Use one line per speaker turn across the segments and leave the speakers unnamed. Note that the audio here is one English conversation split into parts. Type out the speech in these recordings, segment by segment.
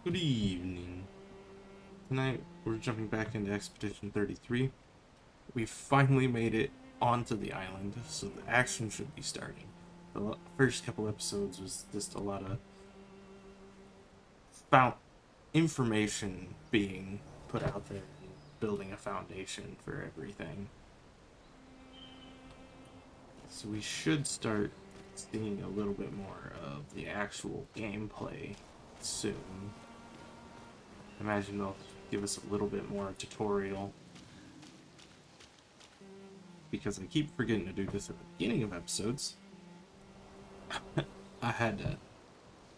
Good evening. Tonight we're jumping back into Expedition 33. We finally made it onto the island, so the action should be starting. The first couple episodes was just a lot of information being put out there and building a foundation for everything. So we should start seeing a little bit more of the actual gameplay soon. I imagine they'll give us a little bit more tutorial, because I keep forgetting to do this at the beginning of episodes. I had to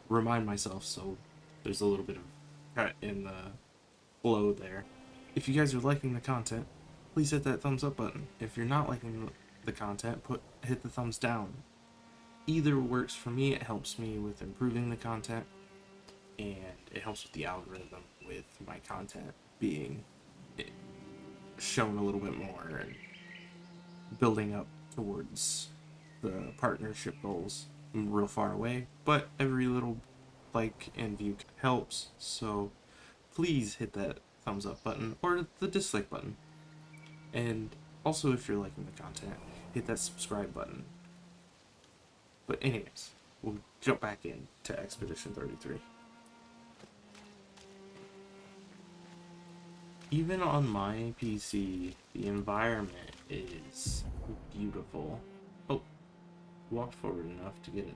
remind myself, so there's a little bit of cut in the flow there. If you guys are liking the content, please hit that thumbs up button. If you're not liking the content, hit the thumbs down. Either works for me. It helps me with improving the content, and it helps with the algorithm with my content being shown a little bit more and building up towards the partnership goals. I'm real far away, but every little like and view helps, so please hit that thumbs up button or the dislike button. And also, if you're liking the content, hit that subscribe button. But anyways, we'll jump back into Expedition 33. Even on my PC, the environment is beautiful. Oh, walked forward enough to get a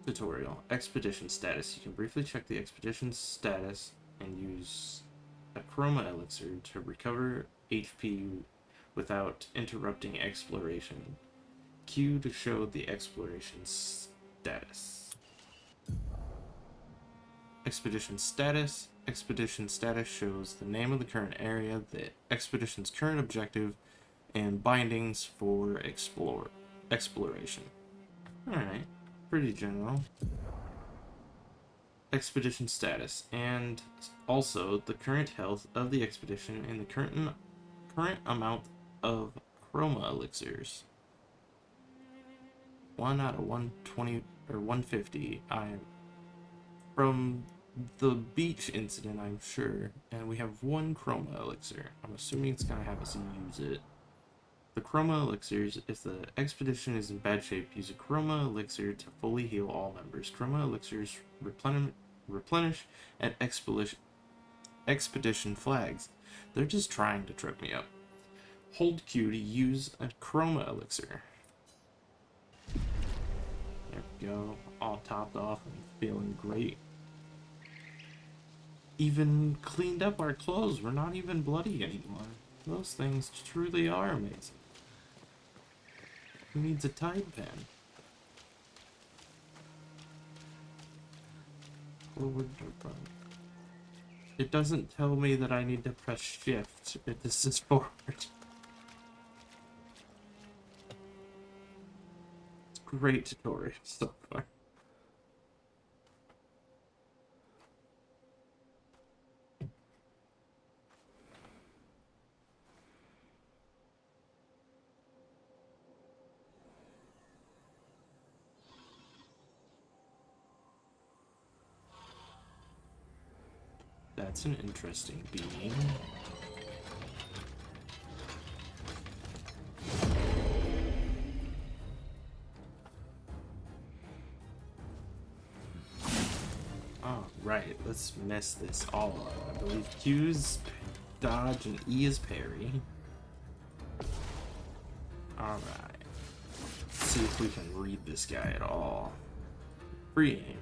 tutorial. Expedition status. You can briefly check the expedition status and use a chroma elixir to recover HP without interrupting exploration. Q to show the exploration status. Expedition status. Expedition status shows the name of the current area, the expedition's current objective, and bindings for exploration. Alright, pretty general. Expedition status, and also the current health of the expedition and the current amount of chroma elixirs. 1 out of 120 or 150. I'm from the beach incident, I'm sure, and we have 1 chroma elixir. I'm assuming it's gonna have us use it. The chroma elixirs, if the expedition is in bad shape, use a chroma elixir to fully heal all members. Chroma elixirs replenish at expedition flags. They're just trying to trip me up. Hold Q to use a chroma elixir. There we go, all topped off and feeling great. Even cleaned up our clothes. We're not even bloody anymore. Those things truly are amazing. Who needs a Tide pen? Forward or front? It doesn't tell me that I need to press shift if this is forward. It's a great tutorial so far. That's an interesting being. Oh, right. Let's mess this all up. I believe Q's dodge and E is parry. Alright. Let's see if we can read this guy at all. Free aim.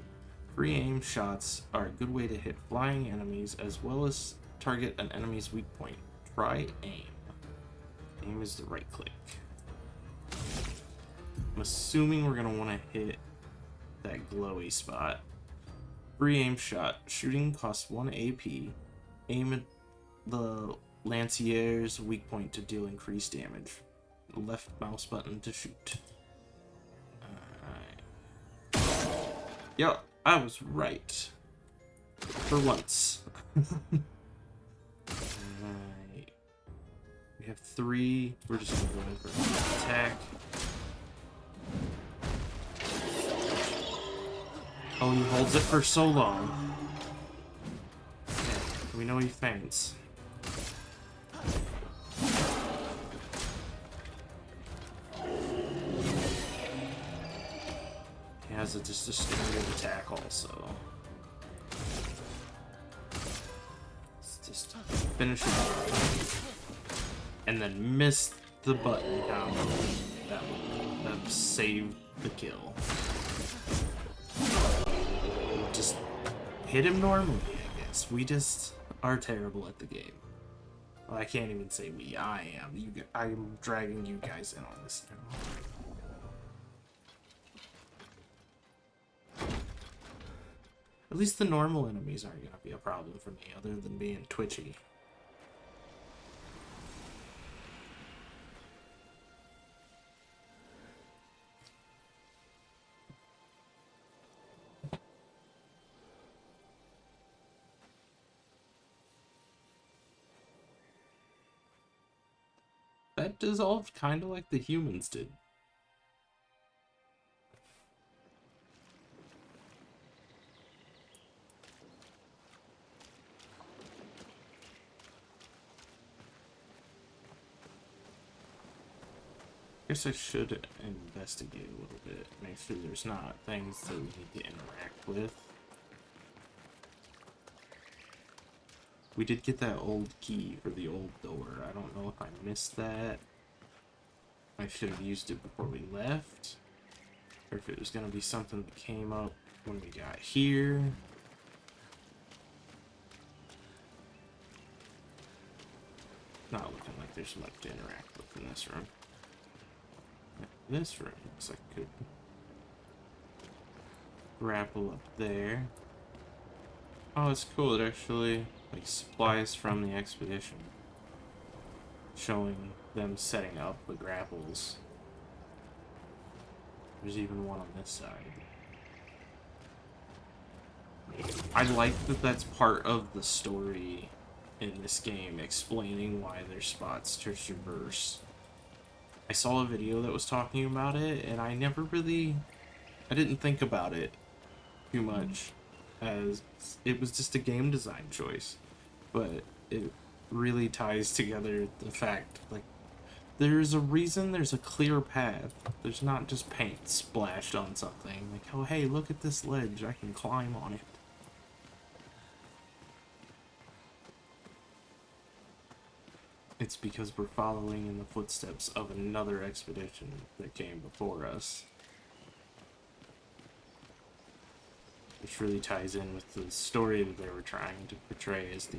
Free aim shots are a good way to hit flying enemies as well as target an enemy's weak point. Try aim. Aim is the right click. I'm assuming we're going to want to hit that glowy spot. Free aim shot. Shooting costs 1 AP. Aim at the Lancier's weak point to deal increased damage. Left mouse button to shoot. Alright. Yup. I was right. For once. Alright. We have 3. We're just gonna go in for an attack. Oh, he holds it for so long. We know he faints. He has just a standard attack also. Let's just finish it and then miss the button combo that saved the kill. Just hit him normally, I guess. We just are terrible at the game. Well, I can't even say we. I am. I'm dragging you guys in on this now. At least the normal enemies aren't gonna be a problem for me, other than being twitchy. That dissolved kind of like the humans did. Guess I should investigate a little bit, make sure there's not things that we need to interact with. We did get that old key for the old door. I don't know if I missed that. I should have used it before we left. Or if it was going to be something that came up when we got here. Not looking like there's much to interact with in this room. This room looks like I could grapple up there. Oh, it's cool. It actually like supplies from the expedition, showing them setting up the grapples. There's even one on this side. I like that that's part of the story in this game, explaining why there's spots to traverse. I saw a video that was talking about it, and I didn't think about it too much, as it was just a game design choice. But it really ties together the fact, like, there's a reason there's a clear path. There's not just paint splashed on something. Like, oh hey, look at this ledge, I can climb on it. It's because we're following in the footsteps of another expedition that came before us. Which really ties in with the story that they were trying to portray as the...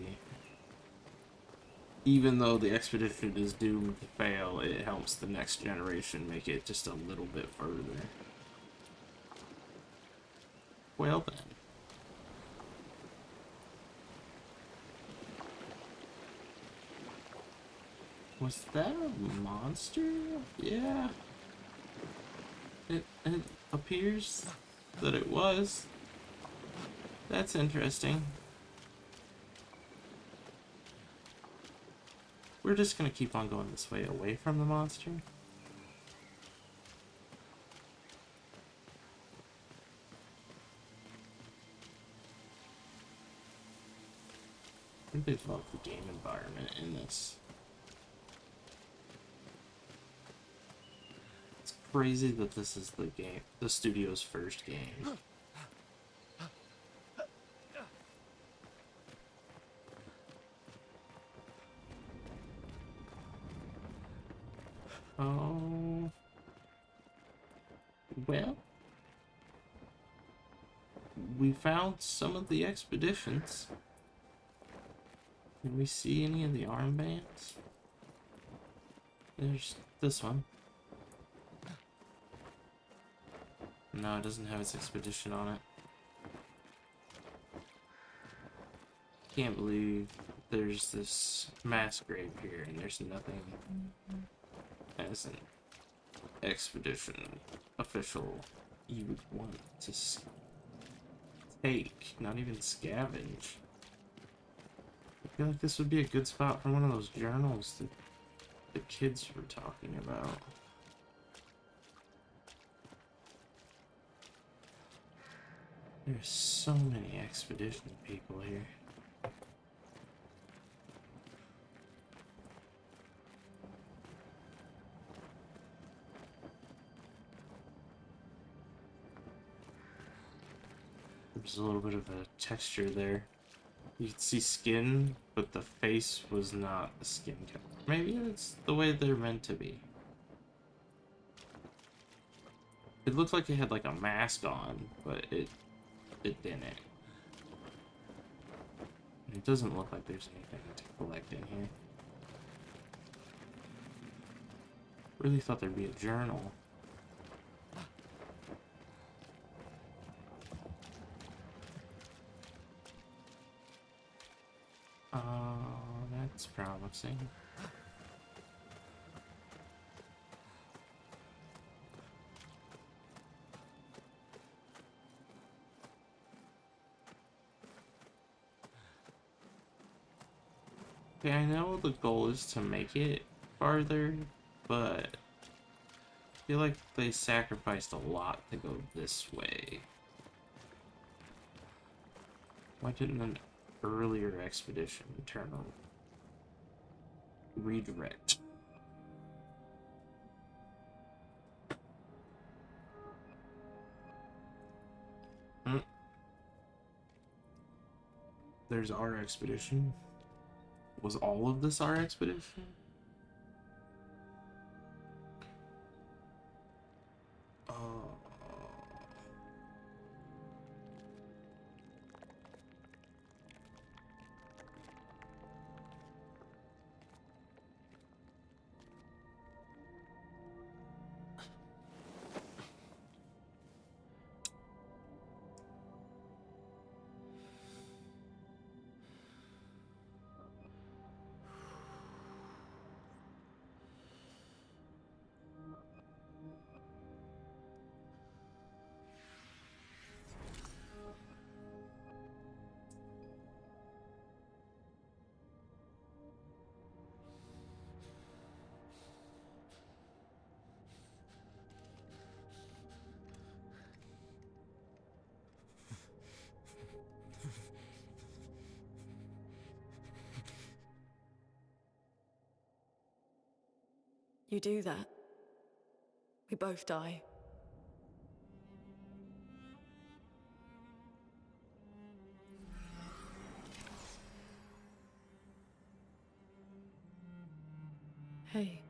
Even though the expedition is doomed to fail, it helps the next generation make it just a little bit further. Well then. Was that a monster? Yeah. It appears that it was. That's interesting. We're just gonna keep on going this way, away from the monster. I really love the game environment in this. It's crazy that this is the studio's first game. Oh, well, we found some of the expeditions. Can we see any of the armbands? There's this one. No, it doesn't have its expedition on it. Can't believe there's this mass grave here and there's nothing as an expedition official you would want to take, not even scavenge. I feel like this would be a good spot for one of those journals that the kids were talking about. There's so many expedition people here. There's a little bit of a texture there. You can see skin, but the face was not the skin color. Maybe it's the way they're meant to be. It looked like it had like a mask on, but it didn't. It doesn't look like there's anything to collect in here. Really thought there'd be a journal. That's promising. Okay, I know the goal is to make it farther, but I feel like they sacrificed a lot to go this way. Why didn't an earlier expedition turn on redirect? There's our expedition. Was all of this our expedition?
You do that, we both die. Hey.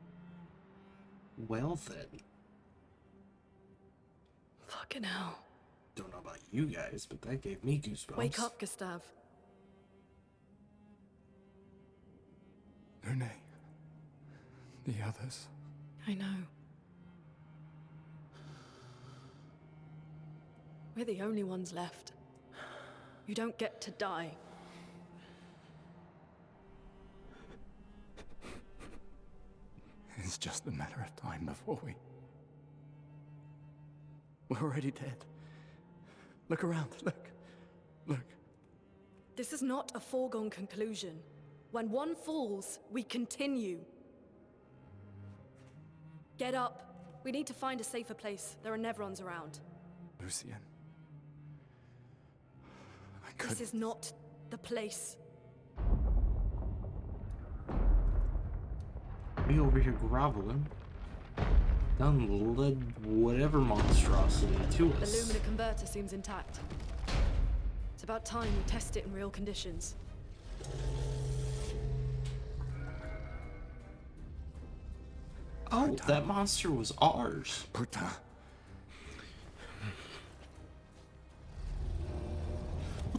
Well then.
Fucking hell.
Don't know about you guys, but that gave me goosebumps.
Wake up, Gustave.
Lune. The others.
I know. We're the only ones left. You don't get to die.
It's just a matter of time before we're already dead. Look around, look.
This is not a foregone conclusion. When one falls, we continue. Get up. We need to find a safer place. There are Nevrons around.
Lucien.
This is not the place.
Me over here groveling. Done led whatever monstrosity to us.
The Lumina converter seems intact. It's about time we test it in real conditions.
Oh, that monster was ours.
Putain.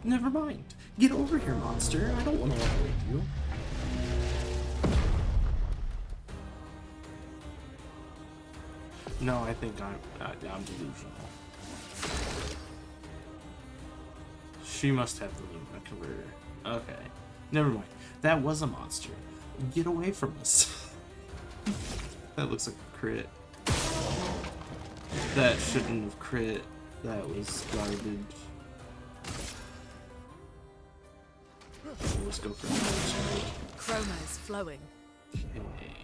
Never mind. Get over here, monster. I don't want to work with you. No, I think I'm delusional. She must have the Lumina converter. Okay. Never mind. That was a monster. Get away from us. That looks like a crit. That shouldn't have crit. That was garbage. Let's go for another.
Chroma is flowing.
Okay.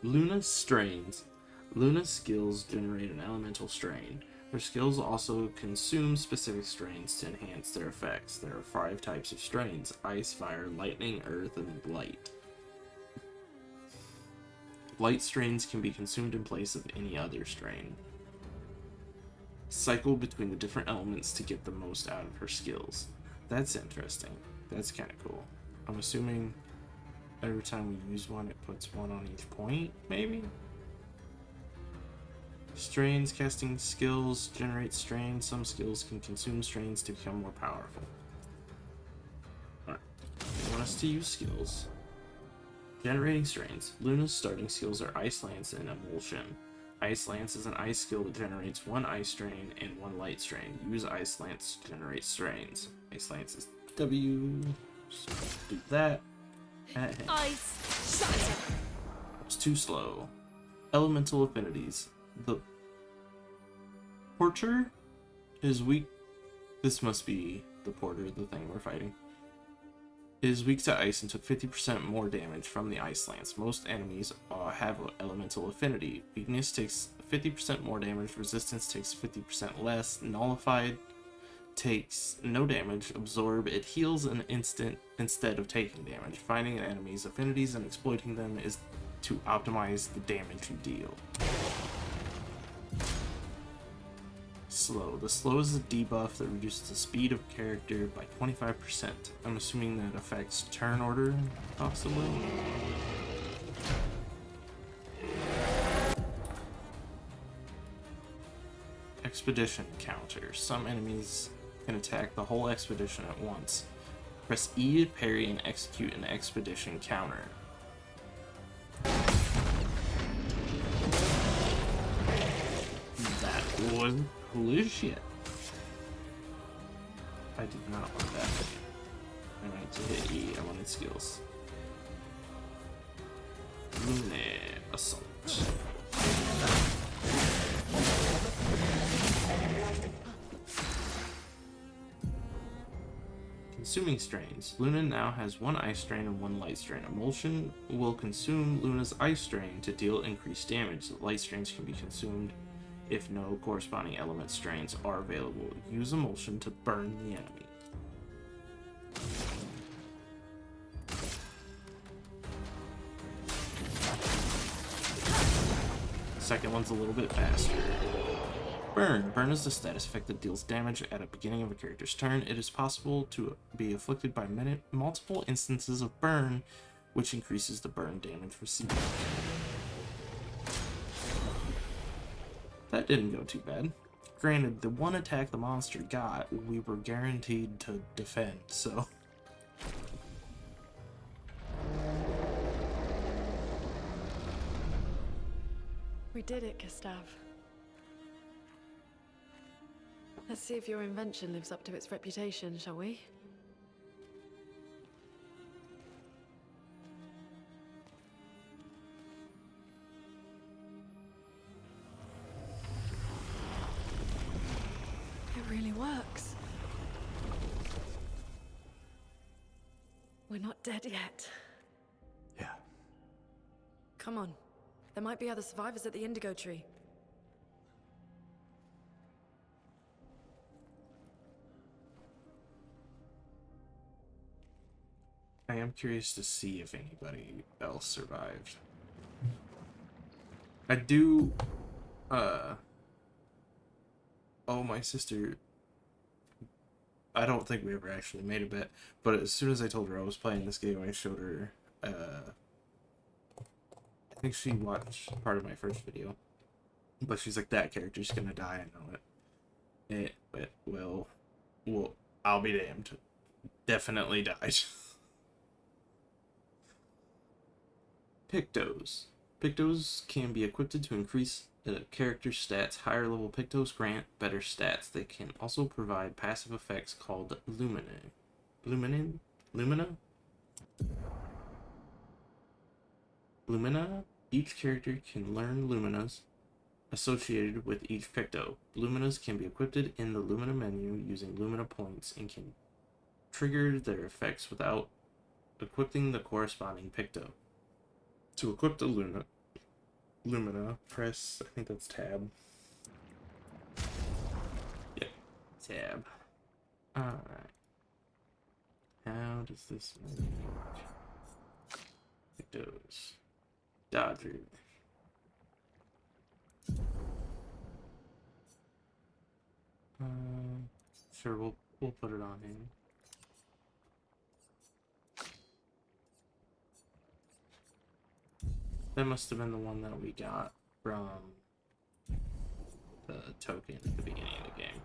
Luna's strains. Luna's skills generate an elemental strain. Her skills also consume specific strains to enhance their effects. There are 5 types of strains: ice, fire, lightning, earth, and light. Light strains can be consumed in place of any other strain. cycle between the different elements to get the most out of her skills. That's interesting. That's kind of cool. I'm assuming every time we use one, it puts one on each point, maybe? Strains, casting skills generate strains. Some skills can consume strains to become more powerful. Alright, they want us to use skills. Generating strains. Luna's starting skills are Ice Lance and Emulsion. Ice Lance is an ice skill that generates one ice strain and one light strain. Use Ice Lance to generate strains. Ice Lance is W. So do that.
Ice shatter.
It's too slow. Elemental affinities. The Porter is weak. This must be the Porter, the thing we're fighting. Is weak to ice and took 50% more damage from the Ice Lance. Most enemies have elemental affinity. Weakness takes 50% more damage. Resistance takes 50% less. Nullified takes no damage. Absorb, it heals an instant instead of taking damage. Finding an enemy's affinities and exploiting them is to optimize the damage you deal. Slow. The slow is a debuff that reduces the speed of character by 25%. I'm assuming that affects turn order, possibly. Expedition counter. Some enemies can attack the whole expedition at once. Press E to parry and execute an expedition counter. That was cool as shit. I did not want that. I wanted to hit E. I wanted skills. Lune Assault. Consuming strains. Luna now has one ice strain and one light strain. Emulsion will consume Luna's ice strain to deal increased damage. The light strains can be consumed if no corresponding element strains are available. Use Emulsion to burn the enemy. Second one's a little bit faster. Burn. Burn is the status effect that deals damage at the beginning of a character's turn. It is possible to be afflicted by multiple instances of burn, which increases the burn damage received. That didn't go too bad. Granted, the one attack the monster got, we were guaranteed to defend, so...
We did it, Gustave. Let's see if your invention lives up to its reputation, shall we? It really works. We're not dead yet.
Yeah.
Come on. There might be other survivors at the Indigo Tree.
I am curious to see if anybody else survived. I do, oh, my sister, I don't think we ever actually made a bet, but as soon as I told her I was playing this game, I showed her, I think she watched part of my first video, but she's like, that character's gonna die, I know it. Well, I'll be damned. Definitely died. Pictos. Pictos can be equipped to increase a character's stats. Higher level Pictos grant better stats. They can also provide passive effects called Lumina. Lumina? Each character can learn Luminas associated with each Picto. Luminas can be equipped in the Lumina menu using Lumina points and can trigger their effects without equipping the corresponding Picto. To equip the Lumina, press, I think that's tab. Yep, tab. Alright. How does this menu work? Pictos. Dodger. Sure, we'll put it on him. That must have been the one that we got from the token at the beginning of the game.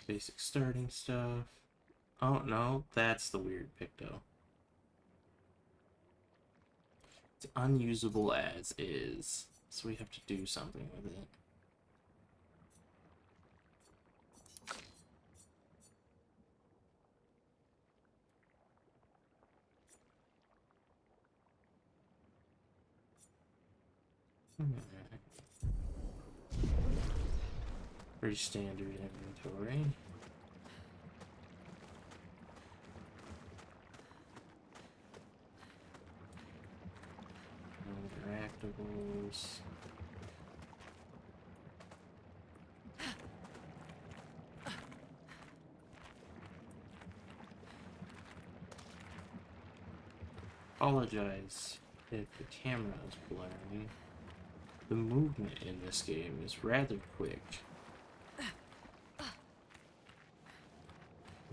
Basic starting stuff. Oh no, that's the weird picto. It's unusable as is, so we have to do something with it. Pretty standard inventory. Interactables. Apologize if the camera is blurring. The movement in this game is rather quick.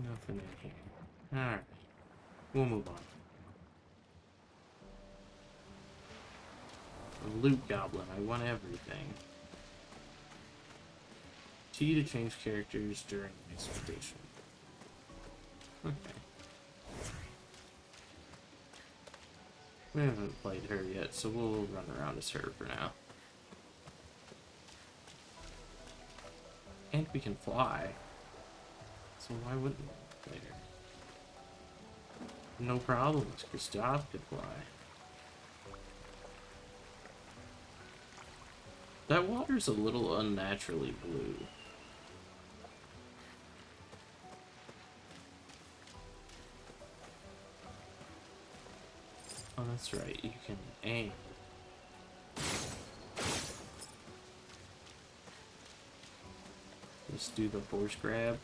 Nothing in here. Alright. We'll move on. A loot goblin. I want everything. T to change characters during expedition. Okay. We haven't played her yet, so we'll run around as her for now. And we can fly. So why wouldn't we later? No problems. Gustave could fly. That water's a little unnaturally blue. Oh, that's right. You can aim. Let's do the horse grab.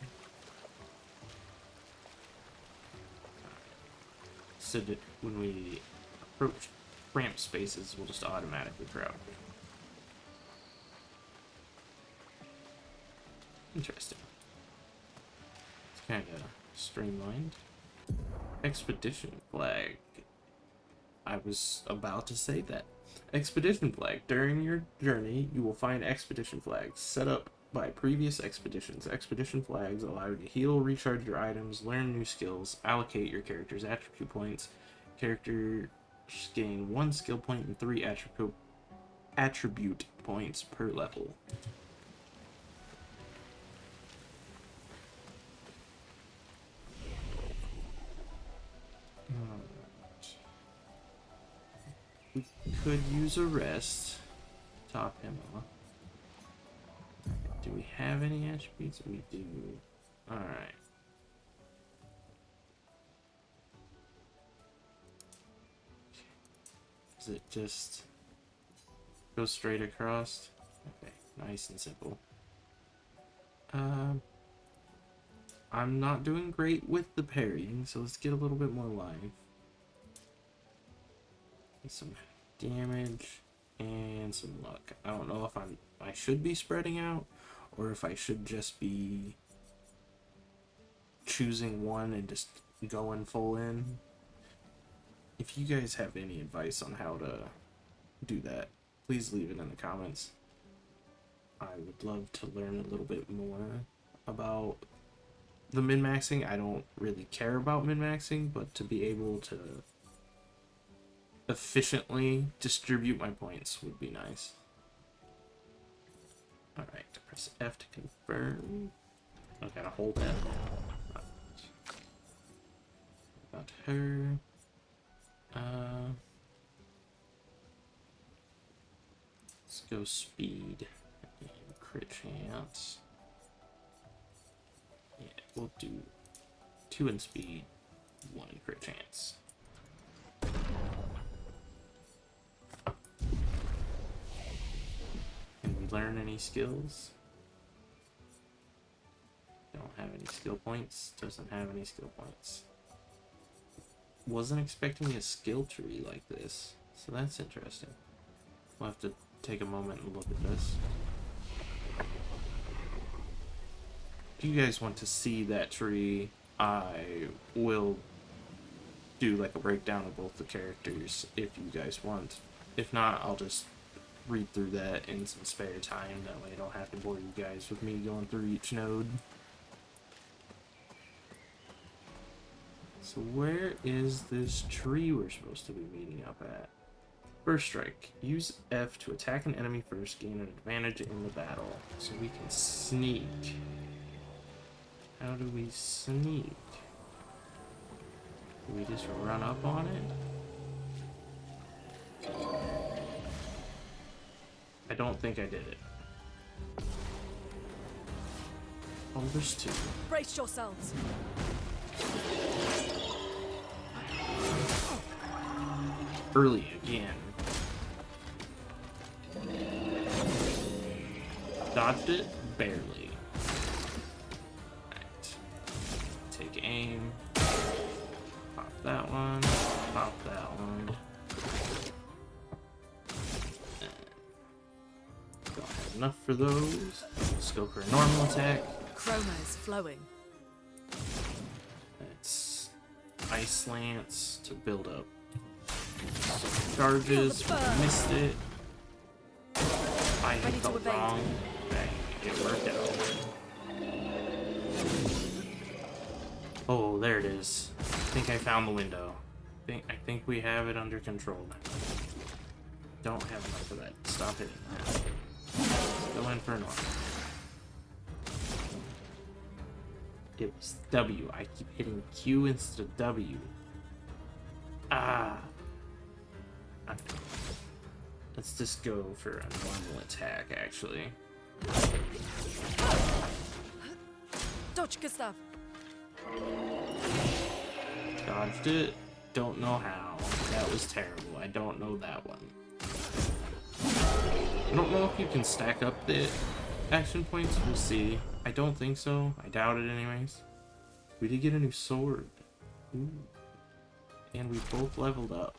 So that when we approach ramp spaces, we'll just automatically crouch. Interesting. It's kind of streamlined. Expedition flag. I was about to say that. Expedition flag. During your journey, you will find expedition flags set up by previous expeditions. Expedition flags allow you to heal, recharge your items, learn new skills, allocate your character's attribute points. Characters gain 1 skill point and 3 attribute points per level. We could use a rest. Top him off. Do we have any attributes? We do. Alright. Is it just go straight across? Okay, nice and simple. I'm not doing great with the parrying, so let's get a little bit more life. Get some damage and some luck. I don't know if I should be spreading out or if I should just be choosing one and just going full in. If you guys have any advice on how to do that, please leave it in the comments. I would love to learn a little bit more about the min-maxing. I don't really care about min-maxing, but to be able to efficiently distribute my points would be nice. Alright, press F to confirm. I gotta hold F. About her. Let's go speed and crit chance. Yeah, we'll do 2 in speed, 1 in crit chance. Can we learn any skills? Don't have any skill points. Doesn't have any skill points. Wasn't expecting a skill tree like this, so that's interesting. We'll have to take a moment and look at this. If you guys want to see that tree, I will do like a breakdown of both the characters if you guys want. If not, I'll just read through that in some spare time. That way I don't have to bore you guys with me going through each node. So where is this tree we're supposed to be meeting up at? First strike. Use F to attack an enemy first, gain an advantage in the battle. So we can sneak. How do we sneak? Do we just run up on it? I don't think I did it. Oh, there's two.
Brace yourselves.
Early again. Dodged it? Barely. Right. Take aim. Pop that one. Pop that one. Don't have enough for those. Let's go for a normal attack.
Chroma is flowing.
That's Ice Lance to build up some charges. Missed it. I
Ready
felt
to evade.
wrong. Dang, it worked out. Oh, there it is. I think I found the window. I think we have it under control now. Don't have enough of that. Stop hitting that. Go in for an arm. It was W. I keep hitting Q instead of W. Ah. Okay. Let's just go for a normal attack, actually.
Dodge, Gustave.
Dodged it. Don't know how. That was terrible. I don't know that one. I don't know if you can stack up the action points. We'll see. I don't think so. I doubt it anyways. We did get a new sword. Ooh. And we both leveled up.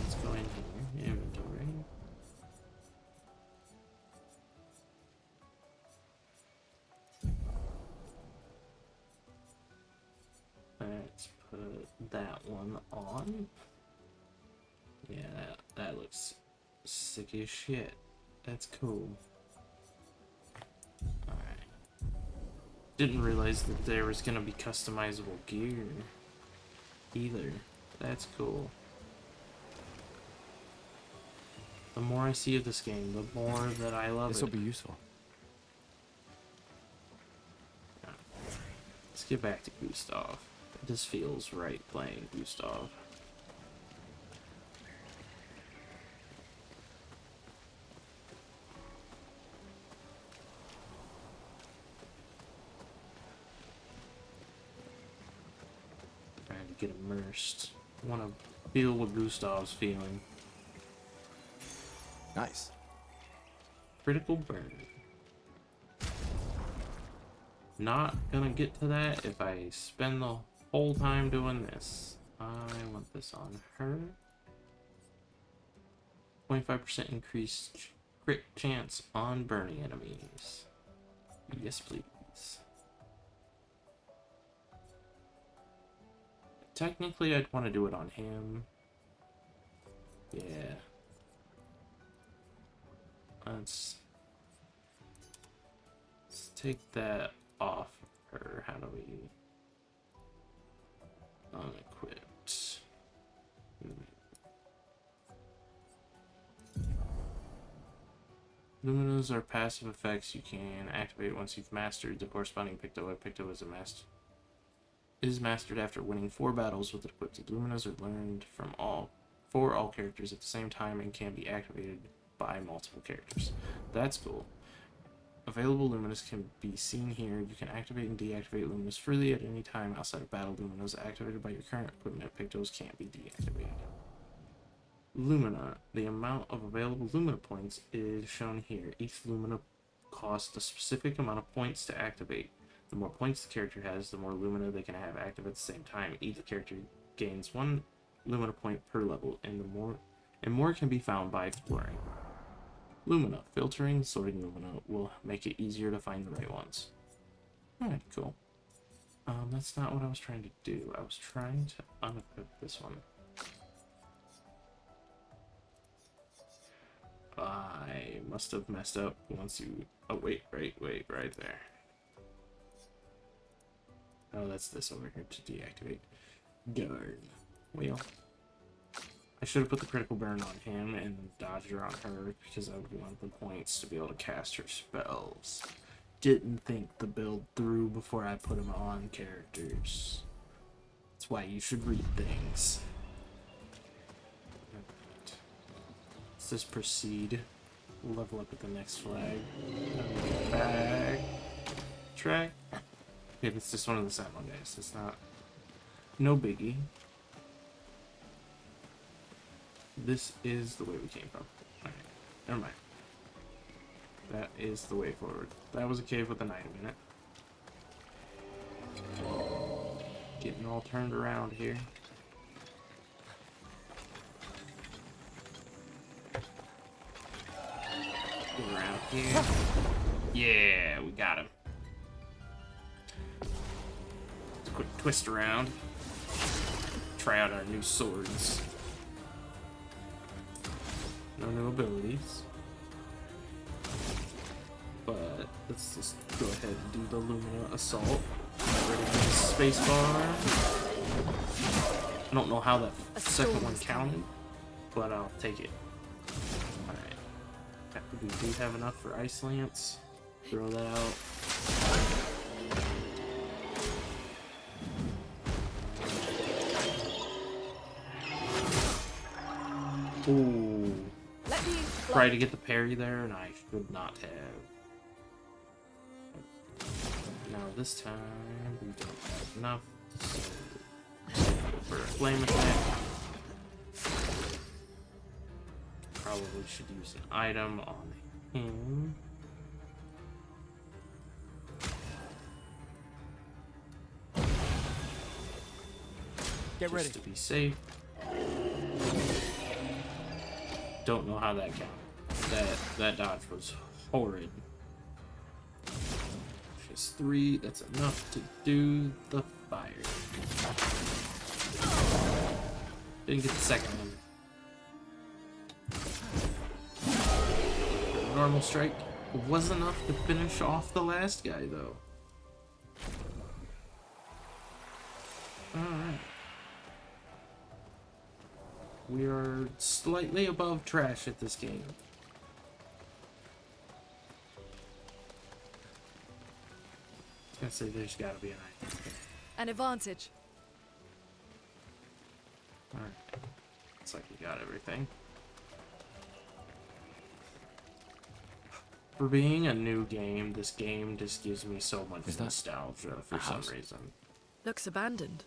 Let's go in here. Inventory. Let's put that one on. Yeah, that looks sick as shit. That's cool. Alright. Didn't realize that there was gonna be customizable gear either. That's cool. The more I see of this game, the more that I love
This will
it.
be useful.
Let's get back to Gustave. This feels right playing Gustave. Trying to get immersed. I want to feel what Gustave's feeling.
Nice.
Critical burn. Not gonna get to that if I spend the whole time doing this. I want this on her. 25% increased crit chance on burning enemies. Yes, please. Technically, I'd want to do it on him. Yeah. Let's take that off her. How do we unequip? Luminas are passive effects you can activate once you've mastered the corresponding Picto. A Picto is mastered after winning 4 battles with it equipped. Luminas are learned from all characters at the same time and can be activated by multiple characters. That's cool. Available Luminas can be seen here. You can activate and deactivate Luminas freely at any time outside of battle. Luminas activated by your current equipment. Pictos can't be deactivated. Lumina. The amount of available Lumina points is shown here. Each Lumina costs a specific amount of points to activate. The more points the character has, the more Lumina they can have active at the same time. Each character gains 1 Lumina point per level, and the more and more can be found by exploring. Lumina. Filtering and sorting lumina will make it easier to find the right ones. Alright, cool. That's not what I was trying to do. I was trying to unequip this one. I must have messed up once you... Oh, wait, right there. Oh, that's this over here to deactivate. Darn. Well, I should have put the critical burn on him and dodger on her because I would want the points to be able to cast her spells. Didn't think the build through before I put them on characters. That's why you should read things. Let's just proceed. Level up at the next flag. Back. Track. Okay, it's just one of the Sentinel guys. It's not... No biggie. This is the way we came from. Alright, never mind. That is the way forward. That was a cave with an item in it. Getting all turned around here. Get around here. Yeah, we got him. Let's quick twist around. Try out our new swords. No new abilities. But let's just go ahead and do the Lumina Assault. Ready for the spacebar. I don't know how that second one counted, but I'll take it. Alright. We do have enough for Ice Lance. Throw that out. Ooh. Try to get the parry there, and I should not have. Now this time we don't have enough, so go for a flame attack. Probably should use an item on him.
Get ready.
Just to be safe. Don't know how that counted. That dodge was horrid. Just 3, that's enough to do the fire. Didn't get the second one. Normal strike was enough to finish off the last guy though. Alright. We are slightly above trash at this game. I was gonna say there's gotta be an item.
An advantage.
Alright. Looks like we got everything. For being a new game, this game just gives me so much nostalgia for some reason.
Looks abandoned.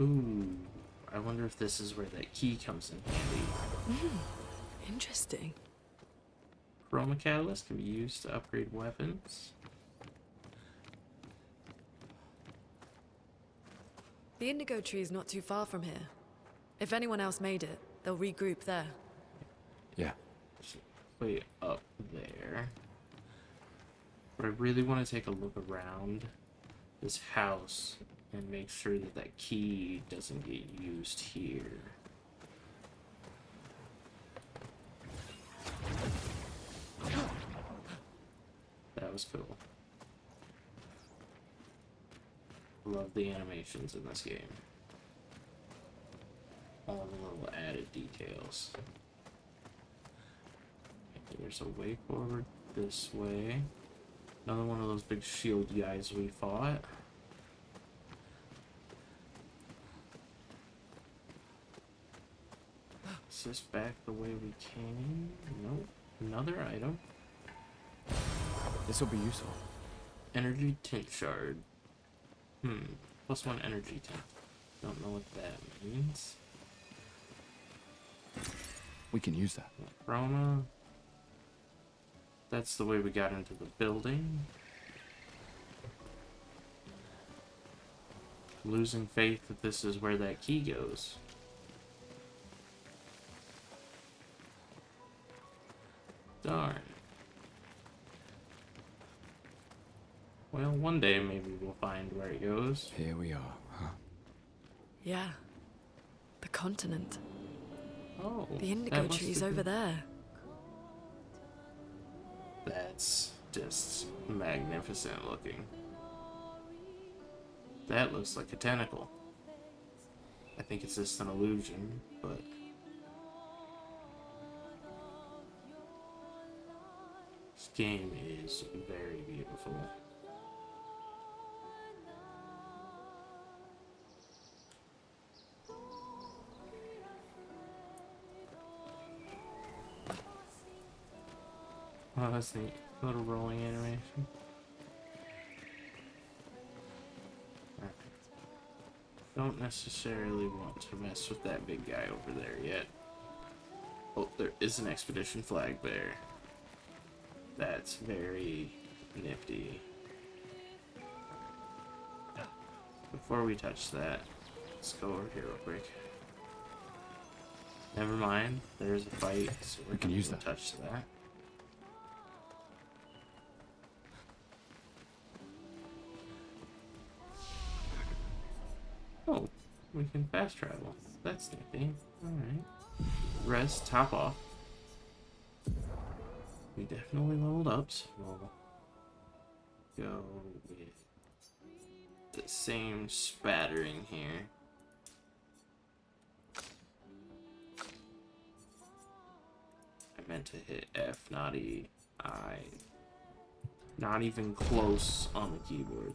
Ooh. I wonder if this is where that key comes in handy.
Interesting.
Chroma Catalyst can be used to upgrade weapons.
The indigo tree is not too far from here. If anyone else made it, they'll regroup there.
Yeah.
Way up there. But I really want to take a look around this house and make sure that that key doesn't get used here. That was cool. Love the animations in this game. All the little added details. There's a way forward this way. Another one of those big shield guys we fought. Is this back the way we came? Nope. Another item.
This will be useful.
Energy tint shard. +1 energy tint. Don't know what that means.
We can use that.
Chroma. That's the way we got into the building. Losing faith that this is where that key goes. Darn. Well, one day maybe we'll find where it goes.
Here we are, huh?
Yeah. The continent.
Oh,
The indigo
that must
tree's
have
over
been-
there.
That's just magnificent looking. That looks like a tentacle. I think it's just an illusion, but... This game is very beautiful. Oh, that's neat. Little rolling animation. Alright. Don't necessarily want to mess with that big guy over there yet. Oh, there is an expedition flag there. That's very nifty. Before we touch that, let's go over here real quick. Never mind, there's a fight, so
We can use that.
touch that. Oh, we can fast travel. That's nifty. Alright. Rest, top off. We definitely leveled up, so we'll go with the same spattering here. I meant to hit F, not E. Not even close on the keyboard.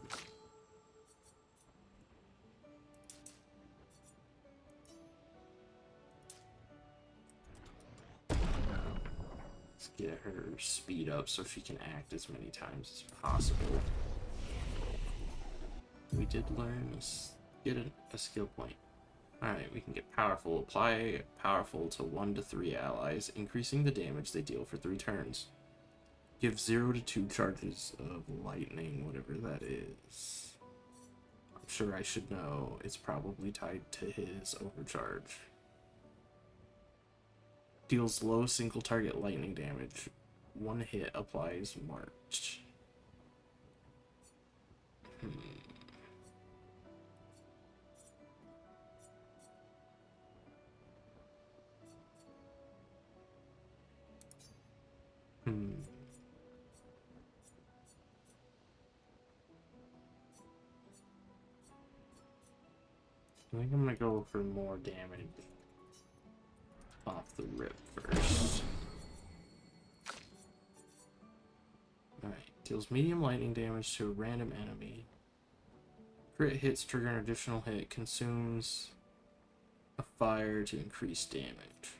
Let's get her speed up so she can act as many times as possible. We did learn get a skill point. Alright, we can get powerful. Apply powerful to 1 to 3 allies, increasing the damage they deal for 3 turns. Give 0 to 2 charges of lightning, whatever that is. I'm sure I should know. It's probably tied to his overcharge. Deals low single target lightning damage. 1 hit applies march. I think I'm gonna go for more damage off the rip first. Alright, deals medium lightning damage to a random enemy. Crit hits trigger an additional hit, consumes a fire to increase damage.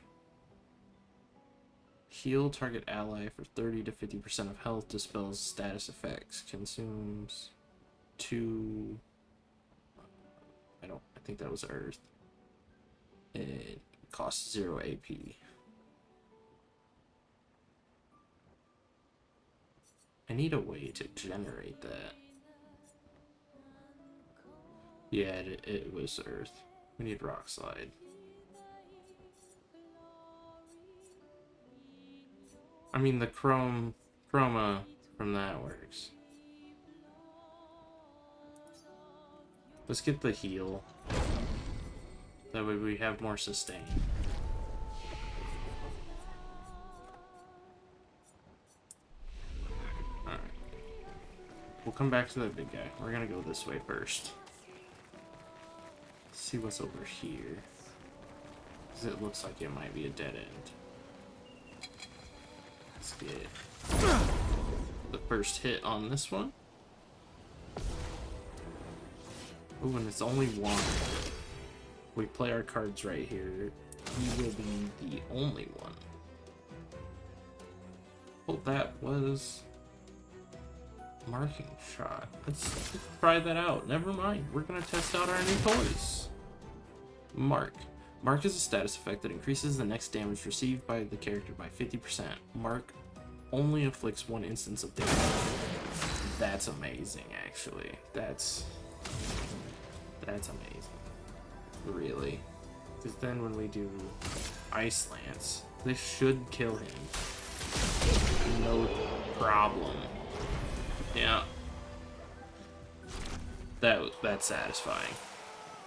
Heal target ally for 30 to 50% of health, dispels status effects, consumes 2... I think that was Earth. It costs 0 AP. I need a way to generate that. Yeah, it was Earth. We need Rock Slide. I mean, the chroma from that works. Let's get the heal. That way we have more sustain. Alright. We'll come back to that big guy. We're gonna go this way first. See what's over here. Because it looks like it might be a dead end. Let's get the first hit on this one. Ooh, and it's only 1. We play our cards right here. He will be the only one. Oh, that was marking shot. Let's try that out. Never mind. We're gonna test out our new toys. Mark. Mark is a status effect that increases the next damage received by the character by 50%. Mark only inflicts 1 instance of damage. That's amazing, actually. That's amazing. Really. Because then when we do Ice Lance, this should kill him. No problem. Yeah. That's satisfying.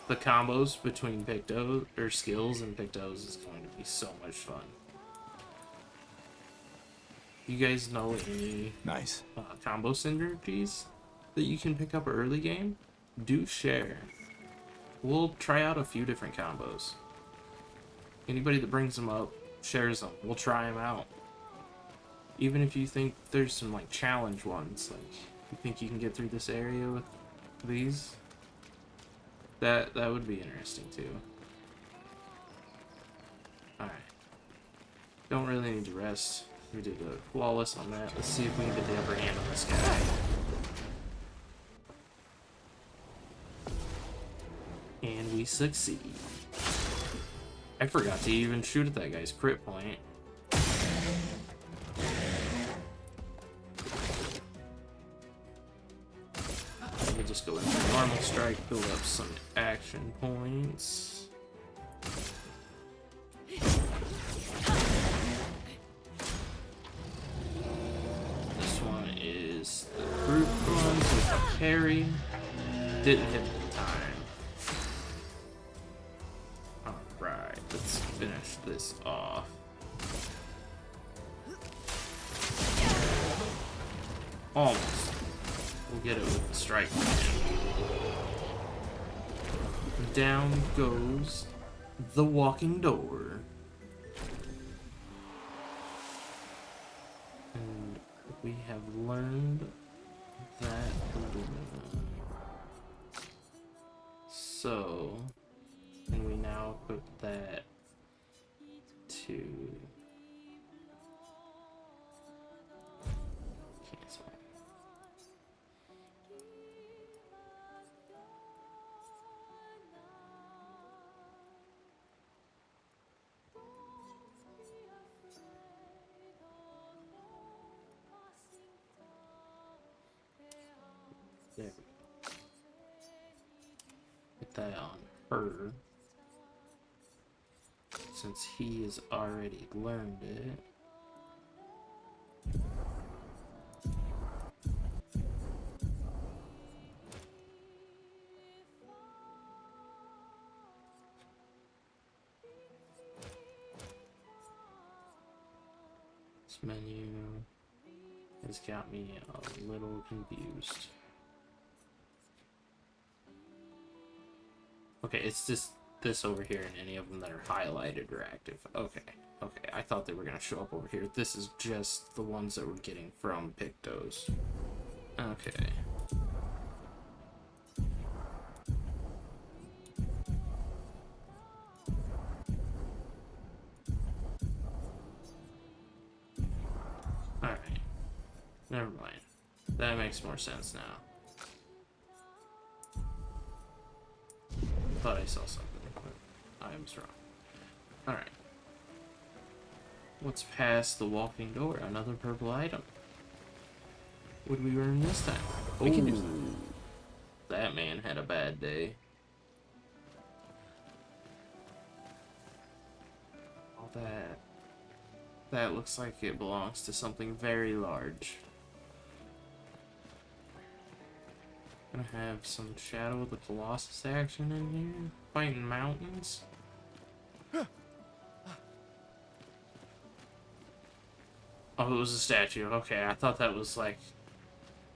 The combos between Pictos, or skills and Pictos, is going to be so much fun. You guys know any
Nice.
combo synergies that you can pick up early game? Do share. We'll try out a few different combos. Anybody that brings them up, shares them. We'll try them out. Even if you think there's some like challenge ones, like you think you can get through this area with these, that would be interesting too. All right. Don't really need to rest. We did a flawless on that. Let's see if we can get the upper hand on this guy. And we succeed. I forgot to even shoot at that guy's crit point. We'll just go in for normal strike, build up some action points. This one is the group ones with a parry. Didn't hit the time. Alright, let's finish this off. Almost. We'll get it with the strike. Down goes the walking door. And we have learned that. So, and we now put that to cancel. There we go. Put that on her. Since he has already learned it. This menu has got me a little confused. Okay, it's just this over here and any of them that are highlighted or active. Okay, okay. I thought they were going to show up over here. This is just the ones that we're getting from Pictos. Okay. Alright. Never mind. That makes more sense now. Thought I saw something, but I was wrong. Alright. What's past the walking door? Another purple item. What did we earn this time?
We can use
that man had a bad day. All that looks like it belongs to something very large. Gonna have some Shadow of the Colossus action in here. Fighting mountains. Oh, it was a statue. Okay, I thought that was like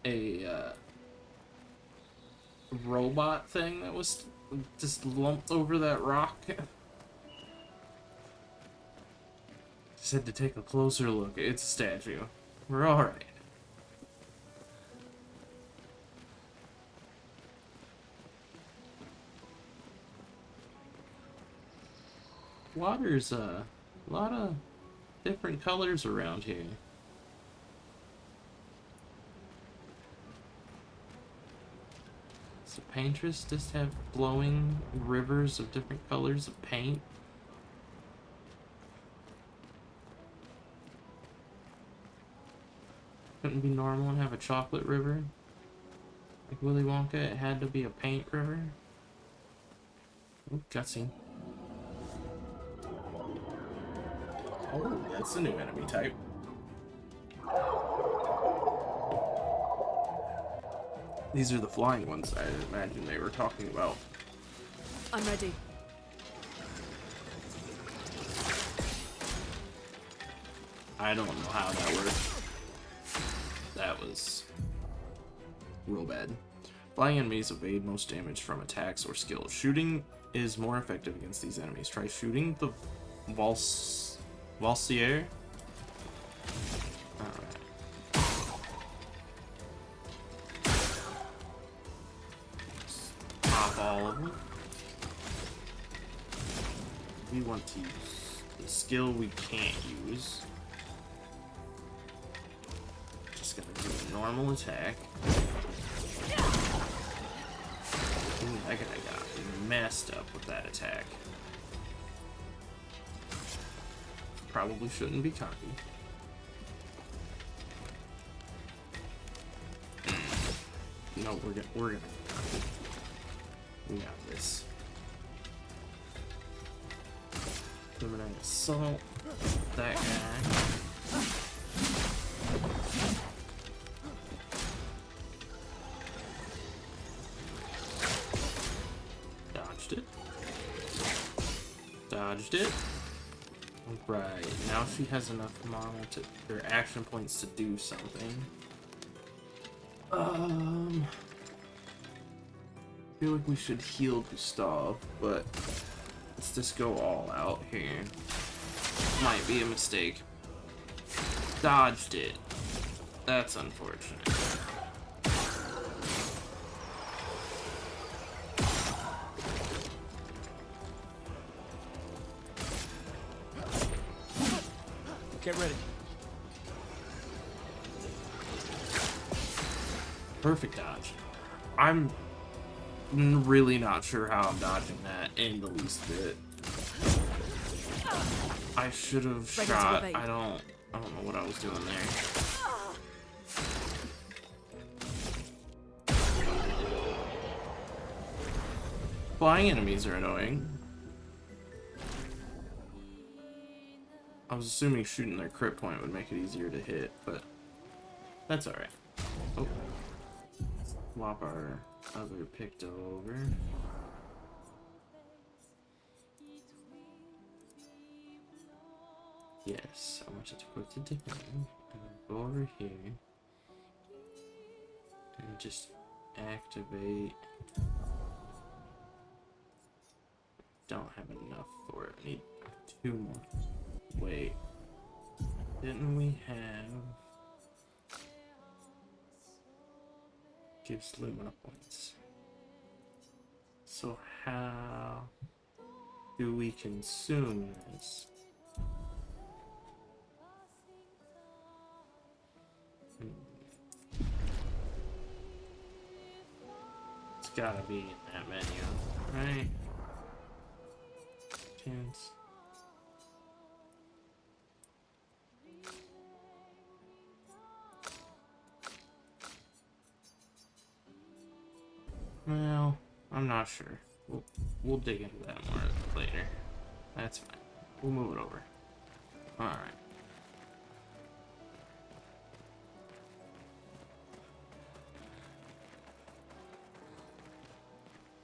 a robot thing that was just lumped over that rock. Just had to take a closer look. It's a statue. We're alright. Water's a lot of different colors around here. Does the paintress just have glowing rivers of different colors of paint? Couldn't be normal and have a chocolate river? Like Willy Wonka, it had to be a paint river? Oh, cutscene. Oh, that's a new enemy type. These are the flying ones I imagine they were talking about.
I'm ready.
I don't know how that worked. That was real bad. Flying enemies evade most damage from attacks or skills. Shooting is more effective against these enemies. Try shooting the Valsier. Alright. Pop all of them. We want to use the skill we can't use. Just gonna do a normal attack. Ooh, that guy got messed up with that attack. Probably shouldn't be cocky. No, we're gonna be cocky. We got this. Eliminate assault. That guy. Dodged it. Dodged it. Right, now she has enough mana to, or action points to do something. I feel like we should heal Gustave, but let's just go all out here. Might be a mistake. Dodged it. That's unfortunate.
Get ready.
Perfect dodge. I'm really not sure how I'm dodging that in the least bit. I should have shot. I don't know what I was doing there. Flying enemies are annoying. I was assuming shooting their crit point would make it easier to hit, but that's alright. Oh. Swap our other picto over. Yes, I want you to go to Dickon and go over here and just activate. Don't have enough for it. I need 2 more. Wait, didn't we have gives Lumina points? So how do we consume this? It's gotta be in that menu, right? Chance. Well, I'm not sure. We'll dig into that more later. That's fine. We'll move it over. Alright.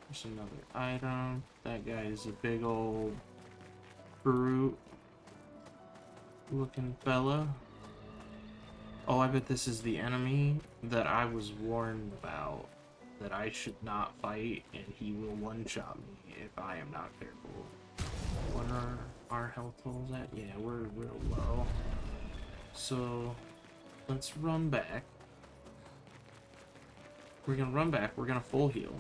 There's another item. That guy is a big old brute looking fella. Oh, I bet this is the enemy that I was warned about. That I should not fight, and he will one-shot me if I am not careful. What are our health totals at? Yeah, we're real low. So, let's run back. We're gonna run back, we're gonna full heal.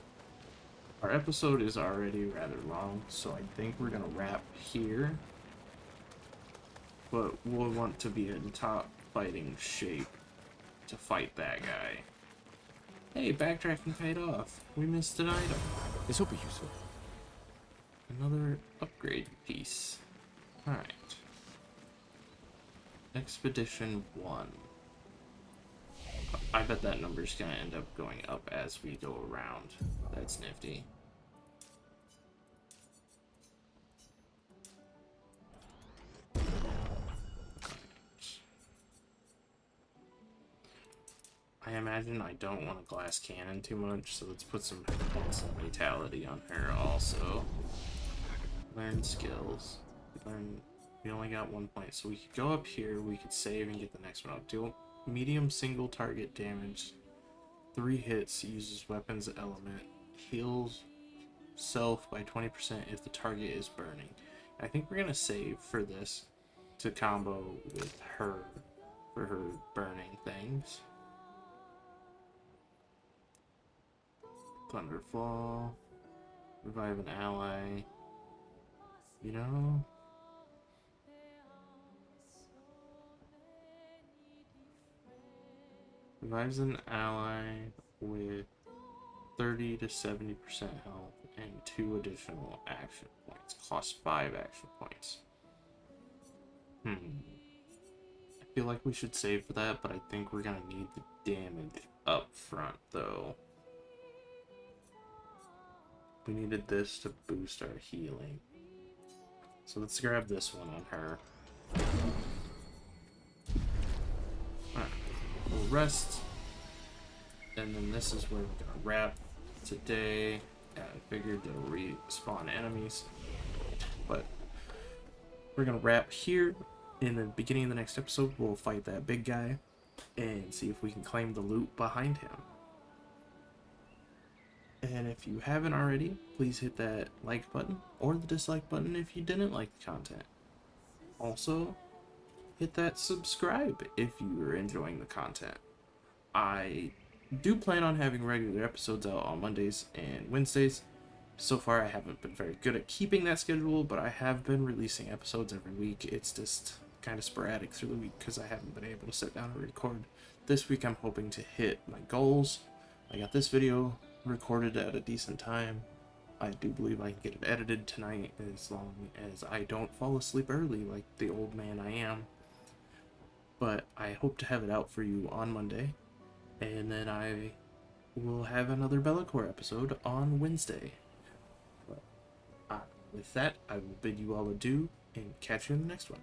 Our episode is already rather long, so I think we're gonna wrap here. But we'll want to be in top fighting shape to fight that guy. Hey, backtracking paid off. We missed an item.
This will be useful.
Another upgrade piece. Alright. Expedition 1. I bet that number's gonna end up going up as we go around. That's nifty. I I imagine I don't want a glass cannon too much, so let's put some instant vitality on her also. Learn skills. We only got 1 point, so we could go up here, we could save and get the next one up. Deal medium single target damage. 3 hits, uses weapons element. Heals self by 20% if the target is burning. I think we're gonna save for this to combo with her for her burning things. Thunderfall. Revive an ally. You know? Revives an ally with 30 to 70% health and 2 additional action points. Costs 5 action points. I feel like we should save for that, but I think we're gonna need the damage up front though. We needed this to boost our healing. So let's grab this one on her. Alright, we'll rest. And then this is where we're gonna wrap today. I figured they'll respawn enemies. But we're gonna wrap here. In the beginning of the next episode, we'll fight that big guy and see if we can claim the loot behind him. And if you haven't already, please hit that like button or the dislike button if you didn't like the content. Also, hit that subscribe if you are enjoying the content. I do plan on having regular episodes out on Mondays and Wednesdays. So far, I haven't been very good at keeping that schedule, but I have been releasing episodes every week. It's just kind of sporadic through the week because I haven't been able to sit down and record. This week, I'm hoping to hit my goals. I got this video recorded at a decent time. I do believe I can get it edited tonight as long as I don't fall asleep early like the old man I am. But I hope to have it out for you on Monday. And then I will have another Bellacore episode on Wednesday. But with that, I will bid you all adieu and catch you in the next one.